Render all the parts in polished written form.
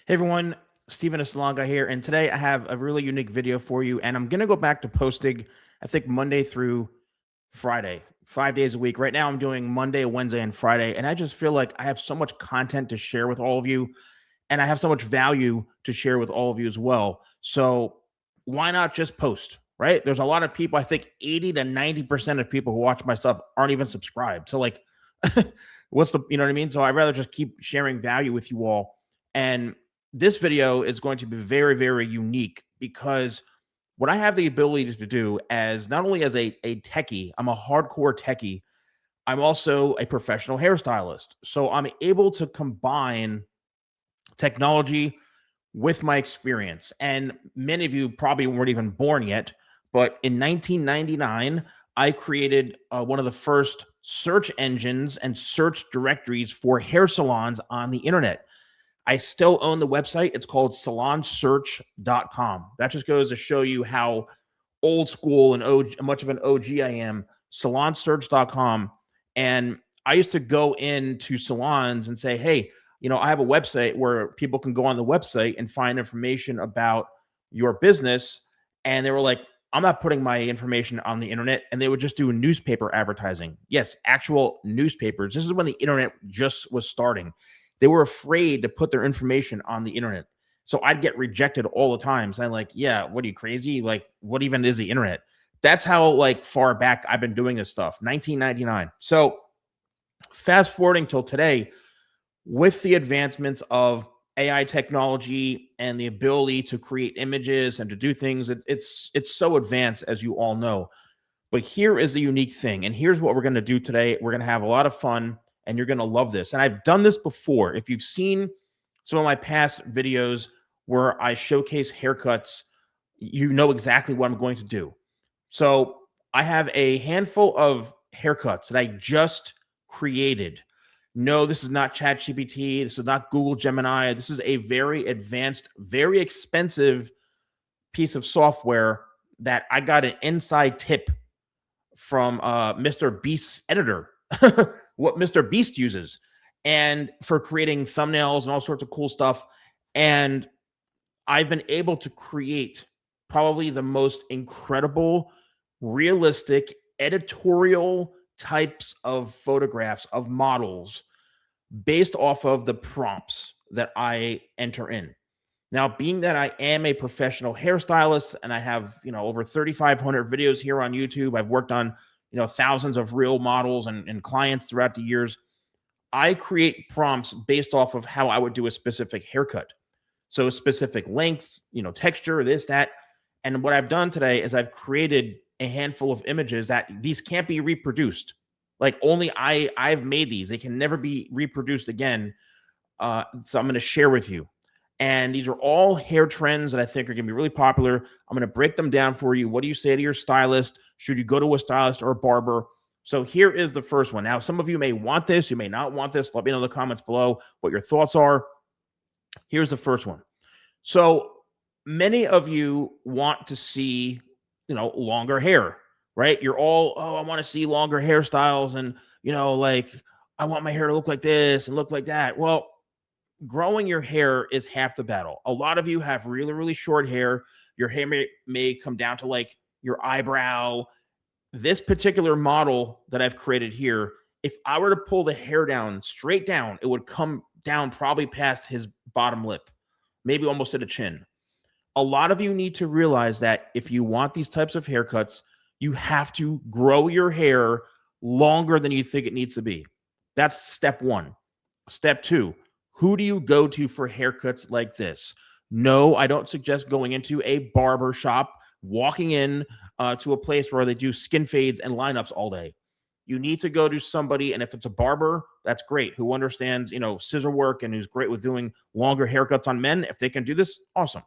Hey everyone, Steven TheSalonGuy here, and today I have a really unique video for you. And I'm gonna go back to posting, I think Monday through Friday, 5 days a week. Right now, I'm doing Monday, Wednesday, and Friday, and I just feel like I have so much content to share with all of you, and I have so much value to share with all of you as well. So why not just post? Right? There's a lot of people. I think 80 to 90% of people who watch my stuff aren't even subscribed. So like, what's the, you know what I mean? So I'd rather just keep sharing value with you all. And this video is going to be very, very unique because what I have the ability to do as not only as a techie, I'm a hardcore techie, I'm also a professional hairstylist. So I'm able to combine technology with my experience. And many of you probably weren't even born yet, but in 1999, I created one of the first search engines and search directories for hair salons on the internet. I still own the website. It's called salonsearch.com. That just goes to show you how old school and much of an OG I am. Salonsearch.com. And I used to go into salons and say, hey, I have a website where people can go on the website and find information about your business. And they were like, I'm not putting my information on the internet. And they would just do newspaper advertising. Yes, actual newspapers. This is when the internet just was starting. They were afraid to put their information on the internet. So I'd get rejected all the time. So I'm like, yeah, what are you, crazy? Like, what even is the internet? That's how like far back I've been doing this stuff, 1999. So fast forwarding till today, with the advancements of AI technology and the ability to create images and to do things, it's so advanced, as you all know. But here is the unique thing, and here's what we're going to do today. We're going to have a lot of fun, and you're going to love this. And I've done this before. If you've seen some of my past videos where I showcase haircuts, you know exactly what I'm going to do. So I have a handful of haircuts that I just created. No, this is not ChatGPT. This is not Google Gemini. This is a very advanced, very expensive piece of software that I got an inside tip from Mr. Beast's editor, what Mr. Beast uses, and for creating thumbnails and all sorts of cool stuff. And I've been able to create probably the most incredible, realistic, editorial types of photographs of models based off of the prompts that I enter in. Now, being that I am a professional hairstylist and I have, over 3,500 videos here on YouTube, I've worked on, thousands of real models and clients throughout the years. I create prompts based off of how I would do a specific haircut. So specific lengths, texture, this, that. And what I've done today is I've created a handful of images that these can't be reproduced. Like only I've made these. They can never be reproduced again. So I'm going to share with you. And these are all hair trends that I think are going to be really popular. I'm going to break them down for you. What do you say to your stylist? Should you go to a stylist or a barber? So here is the first one. Now, some of you may want this. You may not want this. Let me know in the comments below what your thoughts are. Here's the first one. So many of you want to see, longer hair, right? You're all, oh, I want to see longer hairstyles. And, like, I want my hair to look like this and look like that. Well, growing your hair is half the battle. A lot of you have really, really short hair. Your hair may come down to like your eyebrow. This particular model that I've created here, if I were to pull the hair down straight down, it would come down probably past his bottom lip, maybe almost to the chin. A lot of you need to realize that if you want these types of haircuts, you have to grow your hair longer than you think it needs to be. That's step one. Step two, who do you go to for haircuts like this? No, I don't suggest going into a barber shop, walking in to a place where they do skin fades and lineups all day. You need to go to somebody, and if it's a barber, that's great, who understands, scissor work and who's great with doing longer haircuts on men. If they can do this, awesome.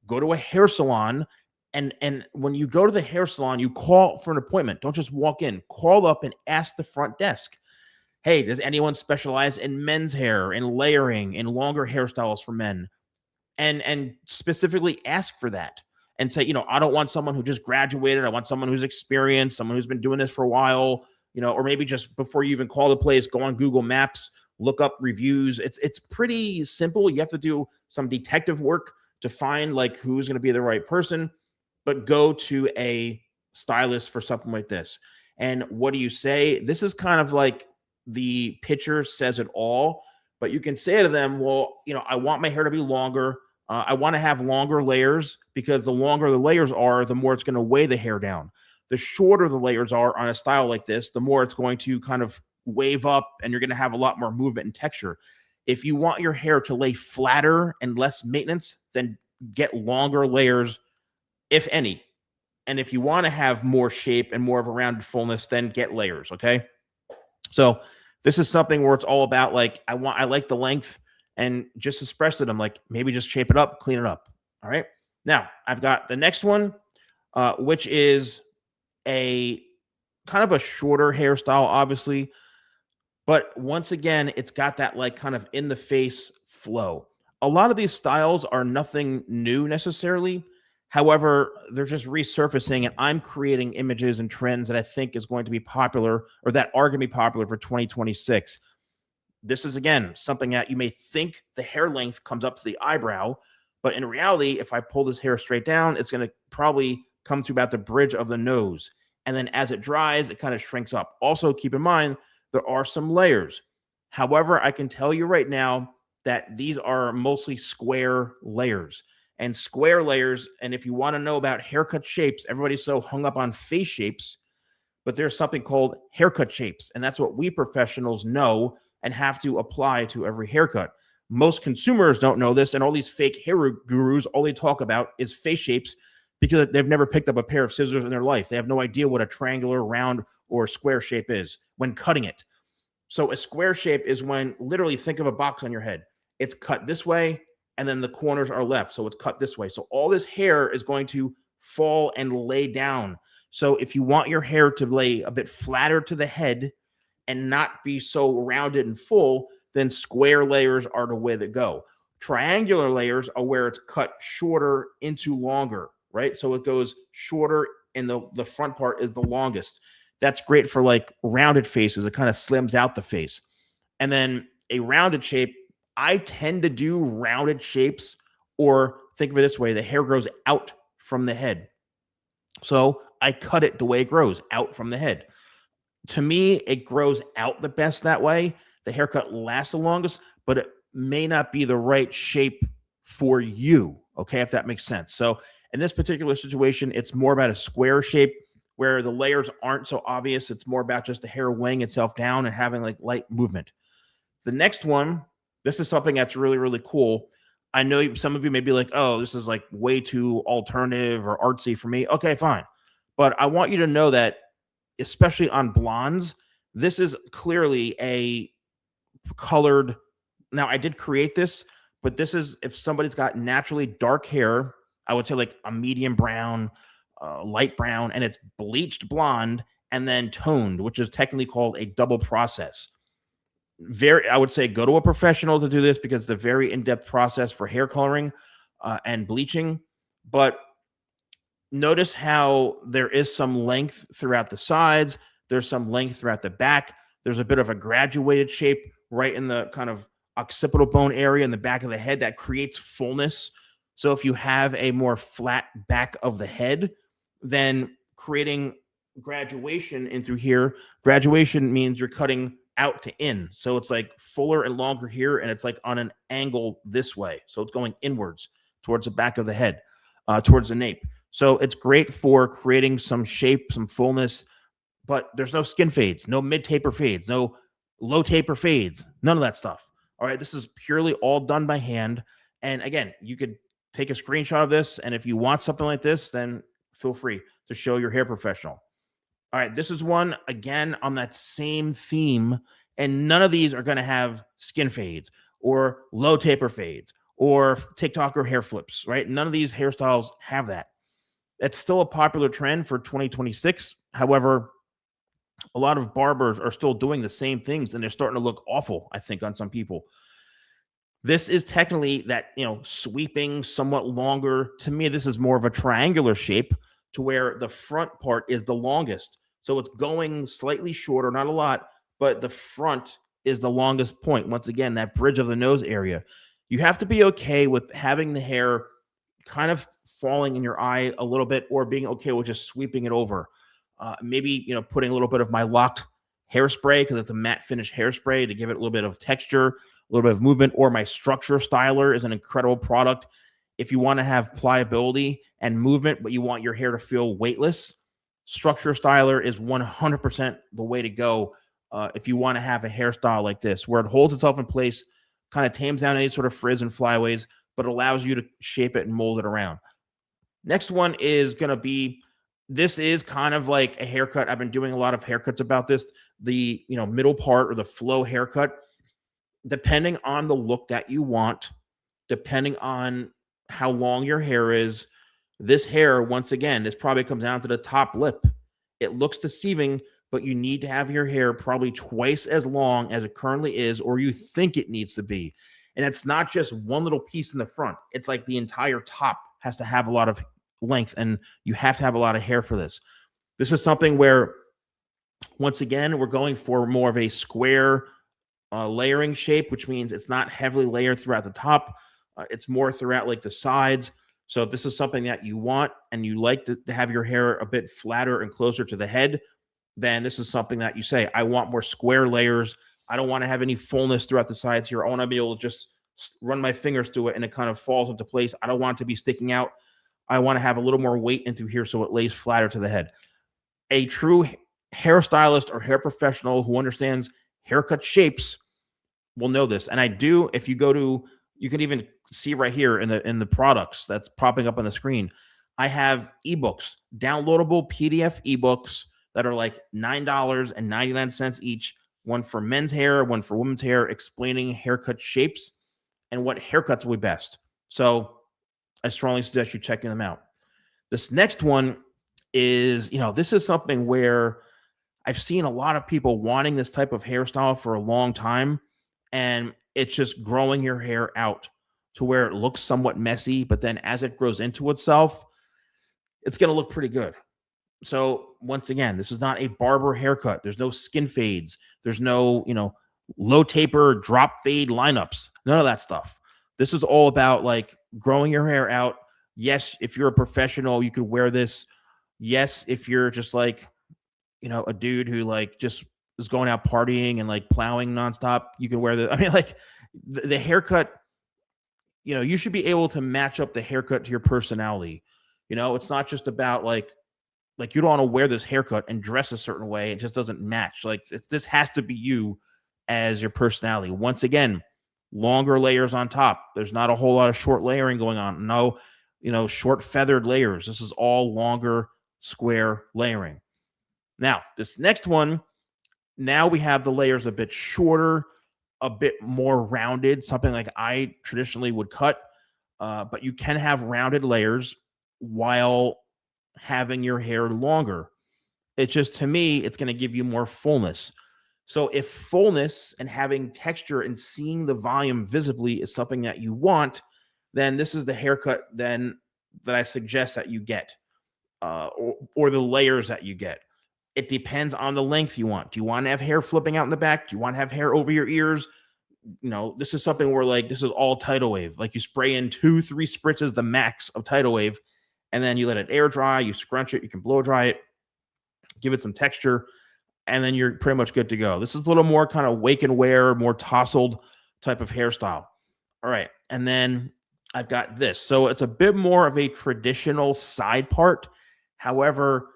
Go to a hair salon, and when you go to the hair salon, you call for an appointment. Don't just walk in. Call up and ask the front desk, hey, does anyone specialize in men's hair, in layering, in longer hairstyles for men? And specifically ask for that and say, I don't want someone who just graduated. I want someone who's experienced, someone who's been doing this for a while, or maybe just before you even call the place, go on Google Maps, look up reviews. It's pretty simple. You have to do some detective work to find like who's going to be the right person, but go to a stylist for something like this. And what do you say? This is kind of like the picture says it all, but you can say to them, well, I want my hair to be longer. I want to have longer layers, because the longer the layers are, the more it's going to weigh the hair down. The shorter the layers are on a style like this, the more it's going to kind of wave up, and you're going to have a lot more movement and texture. If you want your hair to lay flatter and less maintenance, then get longer layers, if any. And if you want to have more shape and more of a rounded fullness, then get layers. Okay. So this is something where it's all about like, I like the length, and just express it. I'm like, maybe just shape it up, clean it up. All right. Now I've got the next one, which is a kind of a shorter hairstyle, obviously. But once again, it's got that like kind of in the face flow. A lot of these styles are nothing new necessarily. However, they're just resurfacing, and I'm creating images and trends that I think is going to be popular, or that are going to be popular for 2026. This is, again, something that you may think the hair length comes up to the eyebrow, but in reality, if I pull this hair straight down, it's going to probably come to about the bridge of the nose. And then as it dries, it kind of shrinks up. Also, keep in mind, there are some layers. However, I can tell you right now that these are mostly square layers. And square layers, and if you want to know about haircut shapes, everybody's so hung up on face shapes, but there's something called haircut shapes. And that's what we professionals know and have to apply to every haircut. Most consumers don't know this, and all these fake hair gurus, all they talk about is face shapes, because they've never picked up a pair of scissors in their life. They have no idea what a triangular, round, or square shape is when cutting it. So a square shape is when, literally, think of a box on your head. It's cut this way, and then the corners are left. So it's cut this way. So all this hair is going to fall and lay down. So if you want your hair to lay a bit flatter to the head and not be so rounded and full, then square layers are the way to go. Triangular layers are where it's cut shorter into longer, right? So it goes shorter, and the front part is the longest. That's great for like rounded faces. It kind of slims out the face. And then a rounded shape, I tend to do rounded shapes, or think of it this way, the hair grows out from the head. So I cut it the way it grows out from the head. To me, it grows out the best that way. The haircut lasts the longest, but it may not be the right shape for you. Okay, if that makes sense. So in this particular situation, it's more about a square shape where the layers aren't so obvious. It's more about just the hair weighing itself down and having like light movement. The next one, this is something that's really, really cool. I know some of you may be like, oh, this is like way too alternative or artsy for me. Okay, fine. But I want you to know that, especially on blondes, this is clearly a colored. Now, I did create this, but this is if somebody's got naturally dark hair, I would say like a medium brown, light brown, and it's bleached blonde and then toned, which is technically called a double process. I would say go to a professional to do this, because it's a very in-depth process for hair coloring and bleaching. But notice how there is some length throughout the sides. There's some length throughout the back. There's a bit of a graduated shape right in the kind of occipital bone area in the back of the head that creates fullness. So if you have a more flat back of the head, then creating graduation in through here. Graduation means you're cutting out to in. So it's like fuller and longer here, and it's like on an angle this way. So it's going inwards towards the back of the head, towards the nape. So it's great for creating some shape, some fullness, but there's no skin fades, no mid-taper fades, no low-taper fades, none of that stuff. All right, this is purely all done by hand. And again, you could take a screenshot of this, and if you want something like this, then feel free to show your hair professional. All right, this is one, again, on that same theme, and none of these are going to have skin fades or low taper fades or TikTok or hair flips, right? None of these hairstyles have that. That's still a popular trend for 2026. However, a lot of barbers are still doing the same things, and they're starting to look awful, I think, on some people. This is technically that, sweeping, somewhat longer. To me, this is more of a triangular shape, to where the front part is the longest. So it's going slightly shorter, not a lot, but the front is the longest point. Once again, that bridge of the nose area. You have to be okay with having the hair kind of falling in your eye a little bit, or being okay with just sweeping it over. Maybe, putting a little bit of my locked hairspray, because it's a matte finish hairspray, to give it a little bit of texture, a little bit of movement. Or my structure styler is an incredible product if you want to have pliability and movement, but you want your hair to feel weightless. Structure styler is 100% the way to go if you want to have a hairstyle like this, where it holds itself in place, kind of tames down any sort of frizz and flyaways, but allows you to shape it and mold it around. Next one is going to be, this is kind of like a haircut. I've been doing a lot of haircuts about this. The middle part, or the flow haircut, depending on the look that you want, depending on how long your hair is. This hair, once again, this probably comes down to the top lip. It looks deceiving, but you need to have your hair probably twice as long as it currently is, or you think it needs to be. And it's not just one little piece in the front. It's like the entire top has to have a lot of length, and you have to have a lot of hair for this. This is something where, once again, we're going for more of a square layering shape, which means it's not heavily layered throughout the top. It's more throughout like the sides. So if this is something that you want, and you like to have your hair a bit flatter and closer to the head, then this is something that you say, I want more square layers. I don't want to have any fullness throughout the sides here. I want to be able to just run my fingers through it and it kind of falls into place. I don't want it to be sticking out. I want to have a little more weight in through here so it lays flatter to the head. A true hairstylist or hair professional who understands haircut shapes will know this. And I do, if you go to, you can even see right here in the products that's popping up on the screen, I have ebooks, downloadable PDF ebooks that are like $9.99 each. One for men's hair, one for women's hair, explaining haircut shapes and what haircuts will be best. So I strongly suggest you checking them out. This next one is, this is something where I've seen a lot of people wanting this type of hairstyle for a long time, and it's just growing your hair out to where it looks somewhat messy, but then as it grows into itself, it's going to look pretty good. So once again, this is not a barber haircut. There's no skin fades. There's no, low taper, drop fade lineups. None of that stuff. This is all about like growing your hair out. Yes, if you're a professional, you could wear this. Yes, if you're just like, a dude who like just is going out partying and like plowing nonstop, you can wear the, I mean, like the haircut, you should be able to match up the haircut to your personality. It's not just about like you don't want to wear this haircut and dress a certain way. It just doesn't match. Like this has to be you as your personality. Once again, longer layers on top. There's not a whole lot of short layering going on. No, short feathered layers. This is all longer square layering. Now, this next one, now we have the layers a bit shorter, a bit more rounded, something like I traditionally would cut. But you can have rounded layers while having your hair longer. It's just, to me, it's going to give you more fullness. So if fullness and having texture and seeing the volume visibly is something that you want, then this is the haircut then that I suggest that you get, or the layers that you get. It depends on the length you want. Do you want to have hair flipping out in the back? Do you want to have hair over your ears? This is something where like this is all tidal wave. Like you spray in 2-3 spritzes, the max of tidal wave, and then you let it air dry. You scrunch it. You can blow dry it, give it some texture, and then you're pretty much good to go. This is a little more kind of wake and wear, more tousled type of hairstyle. All right, and then I've got this. So it's a bit more of a traditional side part. However,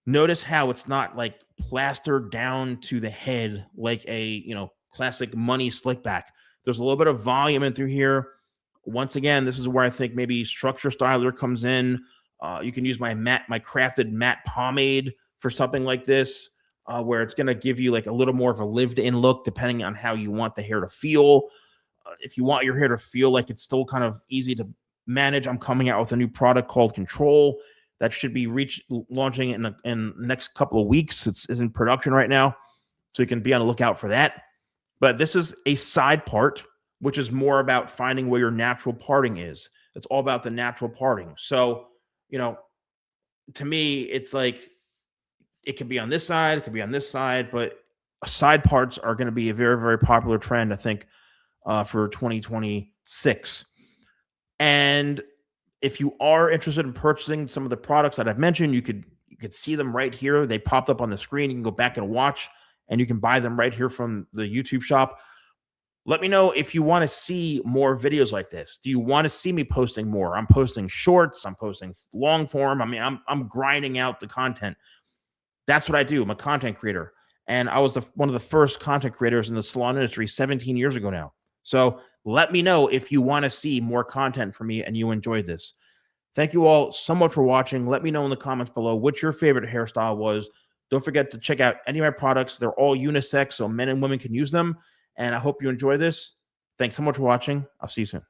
notice how it's not like plastered down to the head like a, classic money slick back. There's a little bit of volume in through here. Once again, this is where I think maybe structure styler comes in. You can use my crafted matte pomade for something like this, where it's going to give you like a little more of a lived-in look, depending on how you want the hair to feel. If you want your hair to feel like it's still kind of easy to manage, I'm coming out with a new product called Control that should be launching in the next couple of weeks. It's in production right now, so you can be on the lookout for that. But this is a side part, which is more about finding where your natural parting is. It's all about the natural parting. So, to me, it's like it could be on this side, it could be on this side, but side parts are going to be a very, very popular trend, I think, for 2026. And if you are interested in purchasing some of the products that I've mentioned, you could see them right here. They popped up on the screen. You can go back and watch, and you can buy them right here from the YouTube shop. Let me know if you want to see more videos like this. Do you want to see me posting more? I'm posting shorts. I'm posting long form. I mean, I'm grinding out the content. That's what I do. I'm a content creator. And I was one of the first content creators in the salon industry 17 years ago now. So let me know if you want to see more content from me and you enjoyed this. Thank you all so much for watching. Let me know in the comments below what your favorite hairstyle was. Don't forget to check out any of my products. They're all unisex, so men and women can use them. And I hope you enjoy this. Thanks so much for watching. I'll see you soon.